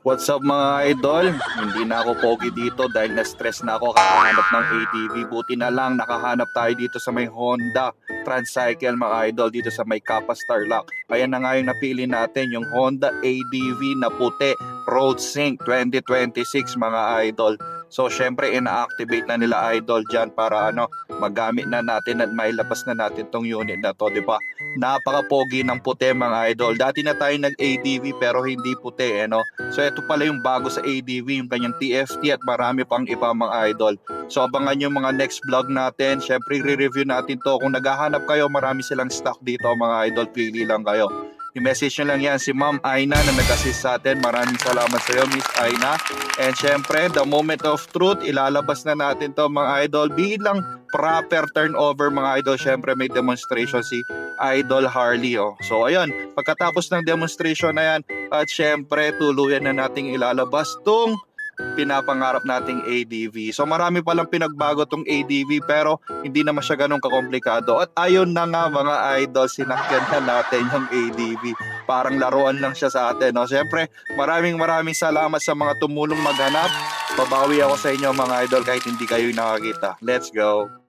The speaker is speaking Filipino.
What's up mga idol? Hindi na ako pogi dito dahil na-stress na ako kakahanap ng ATV. Buti na lang nakahanap tayo dito sa may Honda Transcycle mga idol dito sa may Kappa Starlock. Kaya na nga yung napili natin yung Honda ADV na puti Road Sync 2026 mga idol. So syempre ina-activate na nila idol dyan para magamit na natin at mailabas na natin tong unit na to, di ba? Napaka-pogi ng puti mga idol. Dati na tayo nag-ADV pero hindi puti no? So ito pala yung bago sa ADV, yung kanyang TFT at marami pang iba mga idol. So abangan yung mga next vlog natin. Syempre re-review natin to. Kung naghahanap kayo, marami silang stock dito mga idol. Pili lang kayo. I-message nyo lang yan si Ma'am Aina na nag-assist sa atin. Maraming salamat sa iyo, Miss Aina. And syempre, the moment of truth, ilalabas na natin to mga idol. Bilang proper turnover mga idol. Syempre may demonstration si Idol Harley. Oh. So ayun, pagkatapos ng demonstration na yan, at syempre tuluyan na nating ilalabas tong pinapangarap nating ADV. So marami palang pinagbago tong ADV pero hindi naman siya ganun kakomplikado. At ayun na nga mga idol, sinakyan na natin yung ADV. Parang laruan lang siya sa atin. No? Siyempre maraming salamat sa mga tumulong maghanap. Babawi ako sa inyo mga idol kahit hindi kayo nakakita. Let's go!